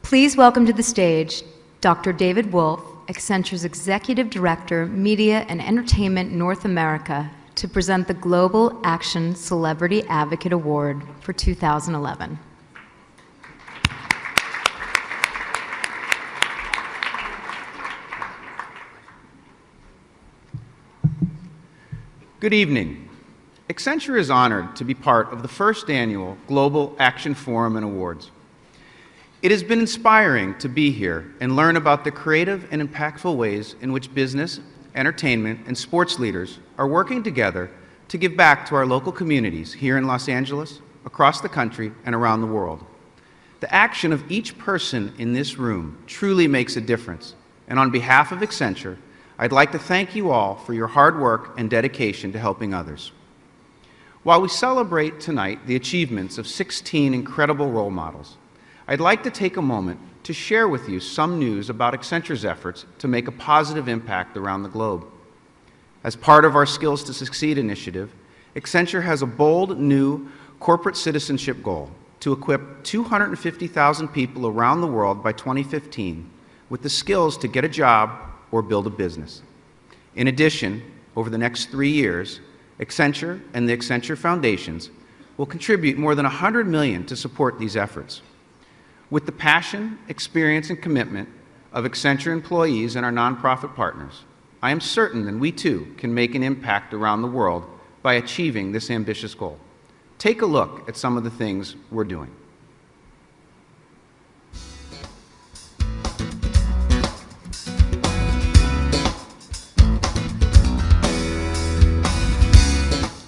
Please welcome to the stage Dr. David Wolf, Accenture's Executive Director, Media and Entertainment North America, to present the Global Action Celebrity Advocate Award for 2011. Good evening. Accenture is honored to be part of the first annual Global Action Forum and Awards. It has been inspiring to be here and learn about the creative and impactful ways in which business, entertainment, and sports leaders are working together to give back to our local communities here in Los Angeles, across the country, and around the world. The action of each person in this room truly makes a difference, and on behalf of Accenture, I'd like to thank you all for your hard work and dedication to helping others. While we celebrate tonight the achievements of 16 incredible role models, I'd like to take a moment to share with you some news about Accenture's efforts to make a positive impact around the globe. As part of our Skills to Succeed initiative, Accenture has a bold new corporate citizenship goal to equip 250,000 people around the world by 2015 with the skills to get a job or build a business. In addition, over the next 3 years, Accenture and the Accenture Foundations will contribute more than $100 million to support these efforts. With the passion, experience, and commitment of Accenture employees and our nonprofit partners, I am certain that we too can make an impact around the world by achieving this ambitious goal. Take a look at some of the things we're doing.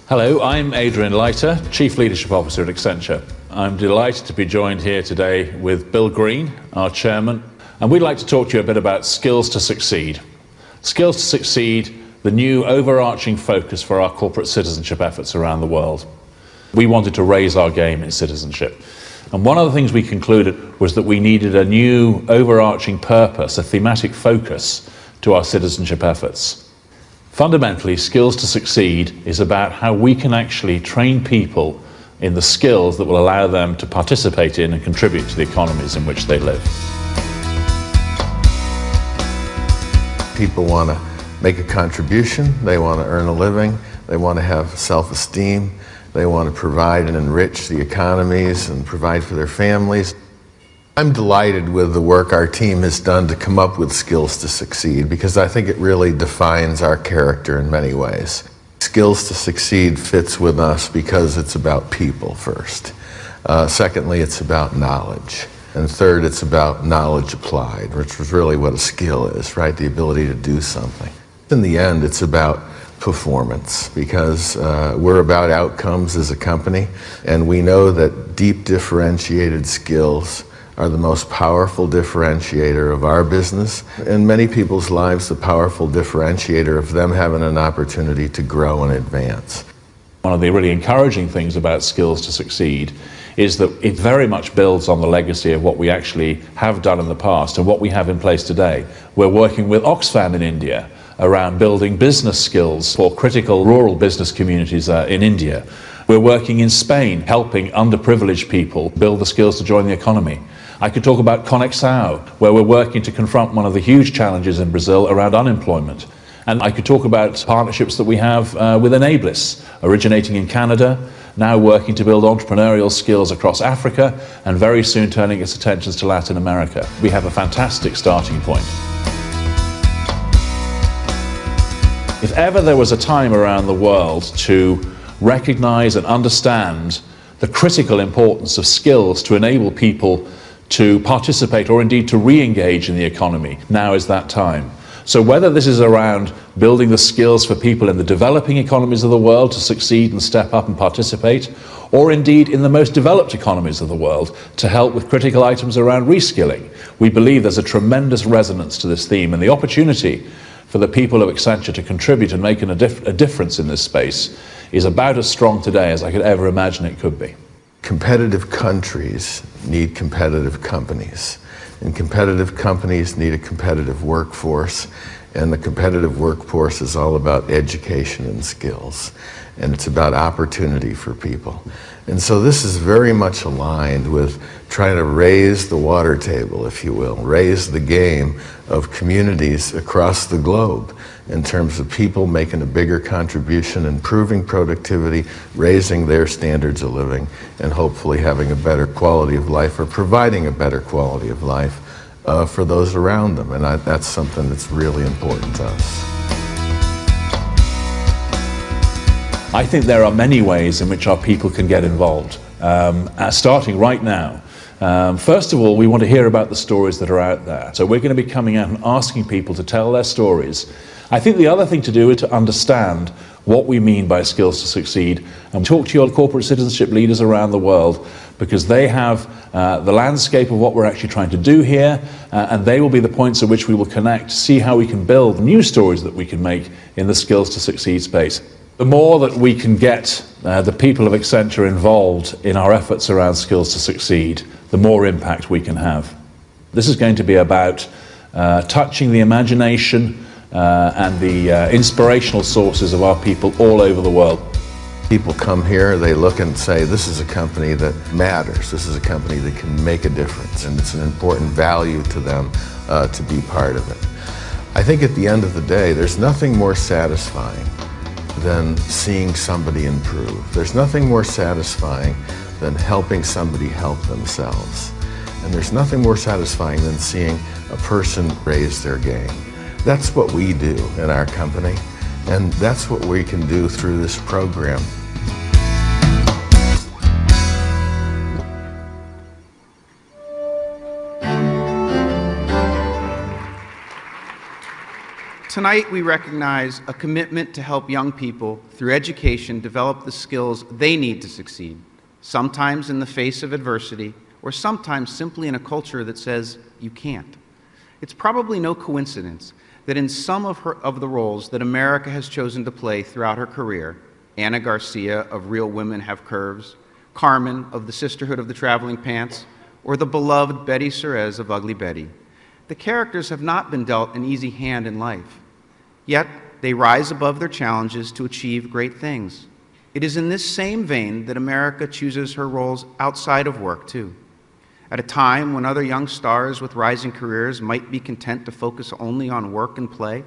Hello, I'm Adrian Leiter, Chief Leadership Officer at Accenture. I'm delighted to be joined here today with Bill Green, our Chairman, and we'd like to talk to you a bit about Skills to Succeed. Skills to Succeed, the new overarching focus for our corporate citizenship efforts around the world. We wanted to raise our game in citizenship. And one of the things we concluded was that we needed a new overarching purpose, a thematic focus to our citizenship efforts. Fundamentally, Skills to Succeed is about how we can actually train people in the skills that will allow them to participate in and contribute to the economies in which they live. People want to make a contribution, they want to earn a living, they want to have self-esteem, they want to provide and enrich the economies and provide for their families. I'm delighted with the work our team has done to come up with Skills to Succeed because I think it really defines our character in many ways. Skills to Succeed fits with us because it's about people first. Secondly, it's about knowledge. And third, it's about knowledge applied, which is really what a skill is, right? The ability to do something. In the end, it's about performance because we're about outcomes as a company, and we know that deep differentiated skills are the most powerful differentiator of our business, in many people's lives, the powerful differentiator of them having an opportunity to grow and advance. One of the really encouraging things about Skills to Succeed is that it very much builds on the legacy of what we actually have done in the past and what we have in place today. We're working with Oxfam in India around building business skills for critical rural business communities in India. We're working in Spain, helping underprivileged people build the skills to join the economy. I could talk about Conexão, where we're working to confront one of the huge challenges in Brazil around unemployment. And I could talk about partnerships that we have with Enablis, originating in Canada, now working to build entrepreneurial skills across Africa, and very soon turning its attentions to Latin America. We have a fantastic starting point. If ever there was a time around the world to recognize and understand the critical importance of skills to enable people to participate or indeed to re-engage in the economy, now is that time. So whether this is around building the skills for people in the developing economies of the world to succeed and step up and participate, or indeed in the most developed economies of the world to help with critical items around reskilling, we believe there's a tremendous resonance to this theme, and the opportunity for the people of Accenture to contribute and make a difference in this space is about as strong today as I could ever imagine it could be. Competitive countries need competitive companies, and competitive companies need a competitive workforce, And the competitive workforce is all about education and skills. And it's about opportunity for people. And so this is very much aligned with trying to raise the water table, if you will, raise the game of communities across the globe in terms of people making a bigger contribution, improving productivity, raising their standards of living, and hopefully having a better quality of life or providing a better quality of life for those around them. And that's something that's really important to us. I think there are many ways in which our people can get involved, starting right now. First of all, we want to hear about the stories that are out there. So we're going to be coming out and asking people to tell their stories. I think the other thing to do is to understand what we mean by skills to succeed and talk to your corporate citizenship leaders around the world, because they have the landscape of what we're actually trying to do here, and they will be the points at which we will connect, see how we can build new stories that we can make in the skills to succeed space. The more that we can get the people of Accenture involved in our efforts around skills to succeed, the more impact we can have. This is going to be about touching the imagination and the inspirational sources of our people all over the world. People come here, they look and say, this is a company that matters. This is a company that can make a difference, and it's an important value to them to be part of it. I think at the end of the day, there's nothing more satisfying than seeing somebody improve. There's nothing more satisfying than helping somebody help themselves. And there's nothing more satisfying than seeing a person raise their game. That's what we do in our company, and that's what we can do through this program. Tonight, we recognize a commitment to help young people, through education, develop the skills they need to succeed, sometimes in the face of adversity, or sometimes simply in a culture that says, you can't. It's probably no coincidence that in some of the roles that America has chosen to play throughout her career, Anna Garcia of Real Women Have Curves, Carmen of The Sisterhood of the Traveling Pants, or the beloved Betty Cerez of Ugly Betty, the characters have not been dealt an easy hand in life. Yet, they rise above their challenges to achieve great things. It is in this same vein that America chooses her roles outside of work, too. At a time when other young stars with rising careers might be content to focus only on work and play,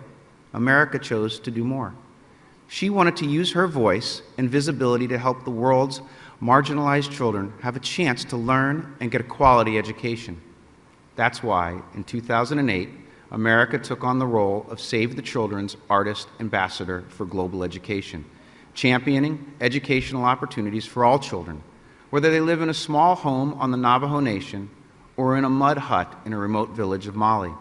America chose to do more. She wanted to use her voice and visibility to help the world's marginalized children have a chance to learn and get a quality education. That's why, in 2008, America took on the role of Save the Children's Artist Ambassador for Global Education, championing educational opportunities for all children, whether they live in a small home on the Navajo Nation or in a mud hut in a remote village of Mali.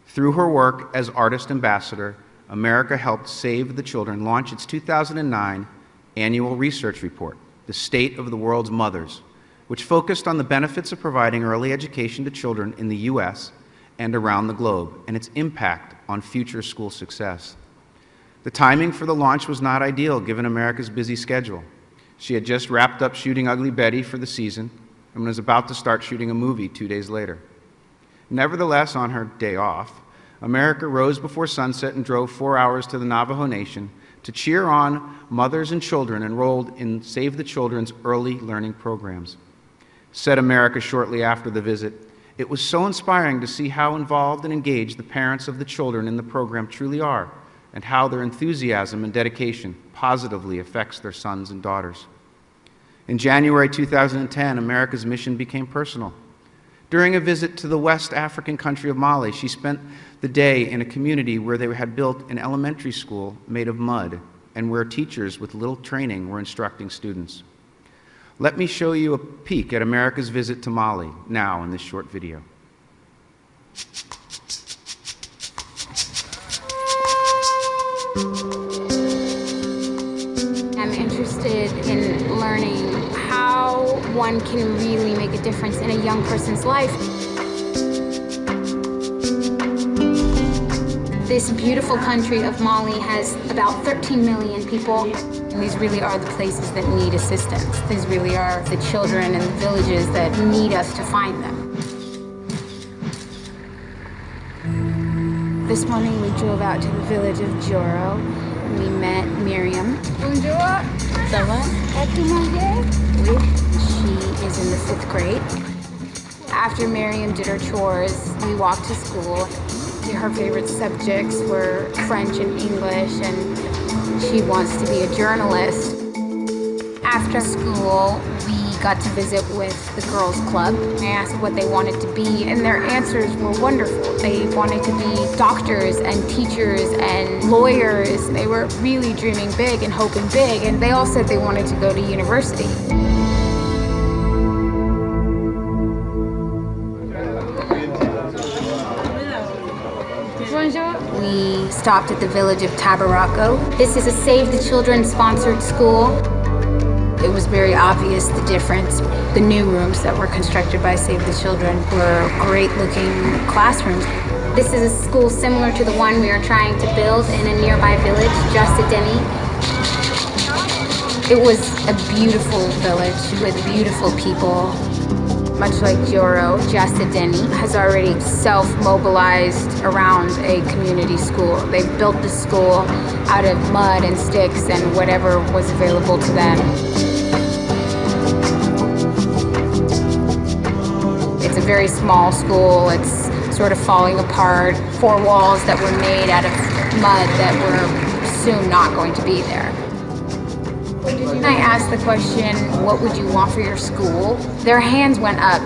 Through her work as Artist Ambassador, America helped Save the Children launch its 2009 annual research report, The State of the World's Mothers, which focused on the benefits of providing early education to children in the U.S. and around the globe, and its impact on future school success. The timing for the launch was not ideal given America's busy schedule. She had just wrapped up shooting Ugly Betty for the season and was about to start shooting a movie 2 days later. Nevertheless, on her day off, America rose before sunset and drove 4 hours to the Navajo Nation to cheer on mothers and children enrolled in Save the Children's early learning programs. Said America shortly after the visit, "It was so inspiring to see how involved and engaged the parents of the children in the program truly are, and how their enthusiasm and dedication positively affects their sons and daughters." In January 2010, America's mission became personal. During a visit to the West African country of Mali, she spent the day in a community where they had built an elementary school made of mud and where teachers with little training were instructing students. Let me show you a peek at America's visit to Mali now in this short video. I'm interested in learning how one can really make a difference in a young person's life. This beautiful country of Mali has about 13 million people. And these really are the places that need assistance. These really are the children and the villages that need us to find them. This morning we drove out to the village of Joro. We met Miriam. Bonjour. Ça va? As-tu mangé? Oui. She is in the 5th grade. After Miriam did her chores, we walked to school. Her favorite subjects were French and English, and she wants to be a journalist. After school, we got to visit with the girls' club. I asked what they wanted to be, and their answers were wonderful. They wanted to be doctors and teachers and lawyers. They were really dreaming big and hoping big, and they all said they wanted to go to university. We stopped at the village of Tabaraco. This is a Save the Children sponsored school. It was very obvious the difference. The new rooms that were constructed by Save the Children were great looking classrooms. This is a school similar to the one we are trying to build in a nearby village, Deni. It was a beautiful village with beautiful people. Much like Joro, Deni has already self-mobilized around a community school. They built the school out of mud and sticks and whatever was available to them. It's a very small school. It's sort of falling apart. 4 walls that were made out of mud that were soon not going to be there. I asked the question, what would you want for your school? Their hands went up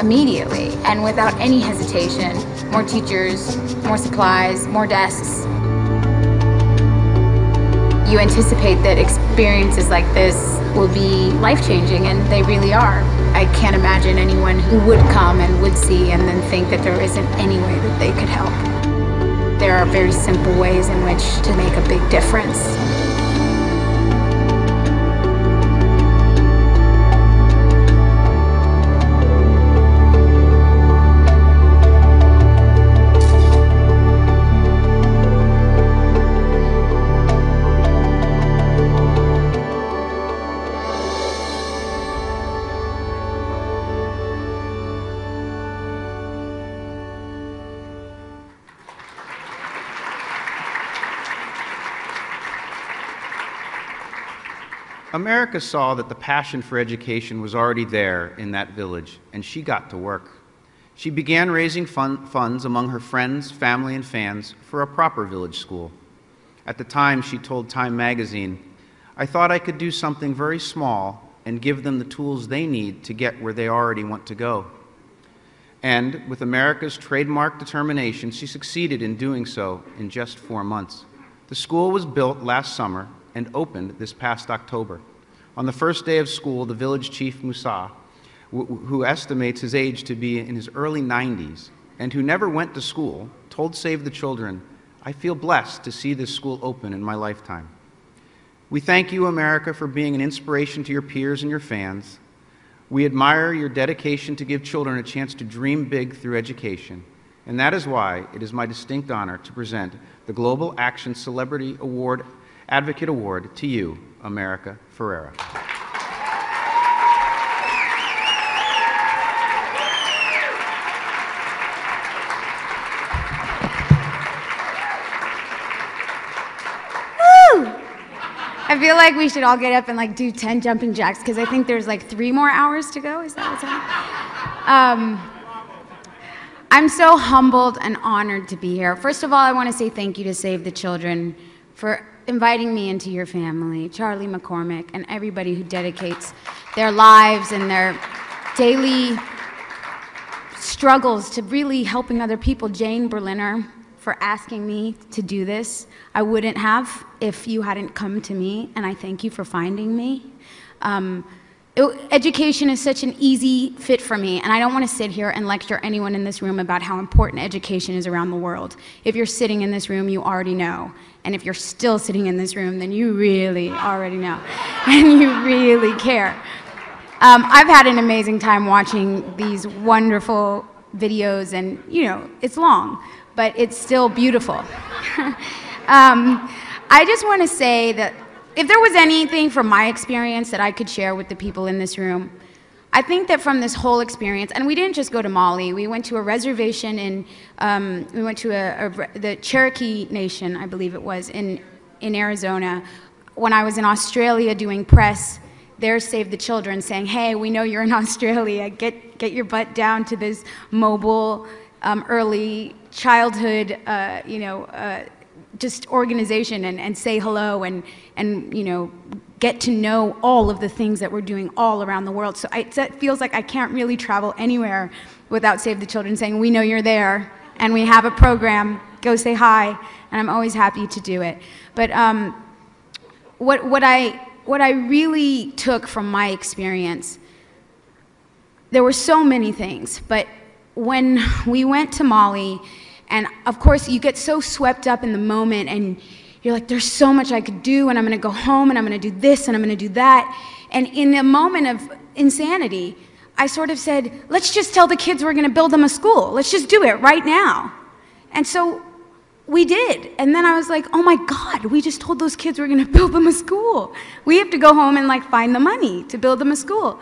immediately and without any hesitation. More teachers, more supplies, more desks. You anticipate that experiences like this will be life-changing, and they really are. I can't imagine anyone who would come and would see and then think that there isn't any way that they could help. There are very simple ways in which to make a big difference. America saw that the passion for education was already there in that village, and she got to work. She began raising funds among her friends, family, and fans for a proper village school. At the time, she told Time magazine, "I thought I could do something very small and give them the tools they need to get where they already want to go." And with America's trademark determination, she succeeded in doing so in just 4 months. The school was built last summer and opened this past October. On the first day of school, the village chief, Musa, who estimates his age to be in his early 90s and who never went to school, told Save the Children, "I feel blessed to see this school open in my lifetime." We thank you, America, for being an inspiration to your peers and your fans. We admire your dedication to give children a chance to dream big through education, and that is why it is my distinct honor to present the Global Action Celebrity Advocate Award to you, America Ferrara. I feel like we should all get up and like do 10 jumping jacks because I think there's like 3 more hours to go. Is that what's happening? I'm so humbled and honored to be here. First of all, I want to say thank you to Save the Children for inviting me into your family, Charlie McCormick, and everybody who dedicates their lives and their daily struggles to really helping other people. Jane Berliner, for asking me to do this. I wouldn't have if you hadn't come to me, and I thank you for finding me. Education is such an easy fit for me, and I don't want to sit here and lecture anyone in this room about how important education is around the world. If you're sitting in this room, you already know. And if you're still sitting in this room, then you really already know, and you really care. I've had an amazing time watching these wonderful videos, and you know, it's long, but it's still beautiful. I just want to say that if there was anything from my experience that I could share with the people in this room, I think that from this whole experience, and we didn't just go to Mali, we went to a reservation in, we went to the Cherokee Nation, I believe it was, in Arizona. When I was in Australia doing press, there's Save the Children saying, hey, we know you're in Australia, get your butt down to this mobile, early childhood, just organization and say hello and get to know all of the things that we're doing all around the world. So it feels like I can't really travel anywhere without Save the Children saying, we know you're there, and we have a program, go say hi, and I'm always happy to do it. But what I really took from my experience, there were so many things, but when we went to Mali, and of course you get so swept up in the moment and you're like, there's so much I could do, and I'm going to go home, and I'm going to do this, and I'm going to do that. And in a moment of insanity, I sort of said, let's just tell the kids we're going to build them a school. Let's just do it right now. And so we did. And then I was like, oh my God, we just told those kids we're going to build them a school. We have to go home and find the money to build them a school.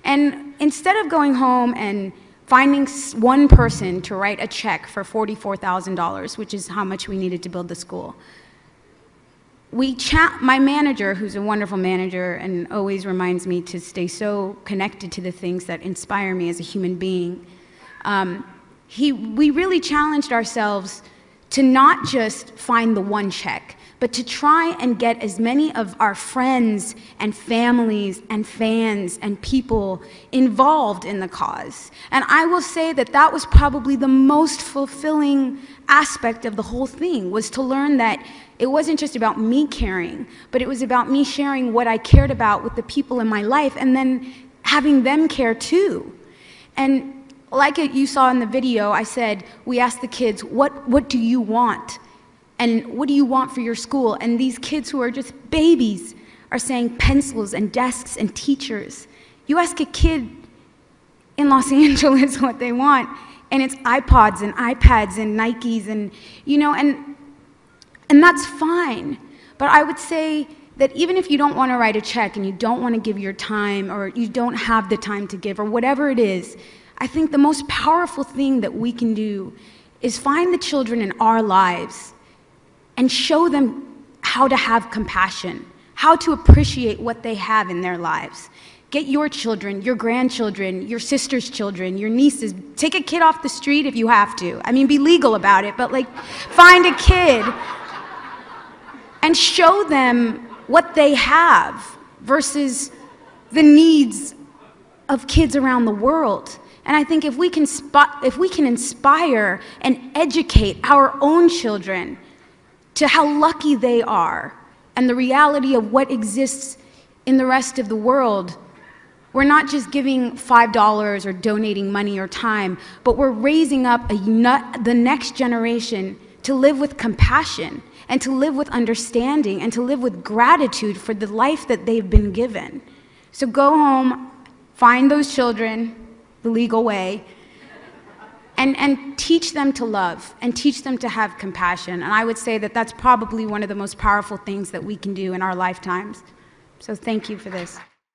And instead of going home and finding one person to write a check for $44,000, which is how much we needed to build the school, my manager, who's a wonderful manager and always reminds me to stay so connected to the things that inspire me as a human being, we really challenged ourselves to not just find the one check, but to try and get as many of our friends and families and fans and people involved in the cause. And I will say that that was probably the most fulfilling aspect of the whole thing, was to learn that it wasn't just about me caring, but it was about me sharing what I cared about with the people in my life and then having them care too. And like you saw in the video, I said, we asked the kids, what do you want? And what do you want for your school? And these kids who are just babies are saying pencils and desks and teachers. You ask a kid in Los Angeles what they want, and it's iPods and iPads and Nikes and, and that's fine. But I would say that even if you don't want to write a check and you don't want to give your time, or you don't have the time to give, or whatever it is, I think the most powerful thing that we can do is find the children in our lives and show them how to have compassion, how to appreciate what they have in their lives. Get your children, your grandchildren, your sister's children, your nieces. Take a kid off the street if you have to. I mean, be legal about it, but find a kid and show them what they have versus the needs of kids around the world. And I think if we can inspire and educate our own children to how lucky they are and the reality of what exists in the rest of the world, we're not just giving $5 or donating money or time, but we're raising up the next generation to live with compassion and to live with understanding and to live with gratitude for the life that they've been given. So go home, find those children the legal way, and teach them to love and teach them to have compassion. And I would say that that's probably one of the most powerful things that we can do in our lifetimes. So thank you for this.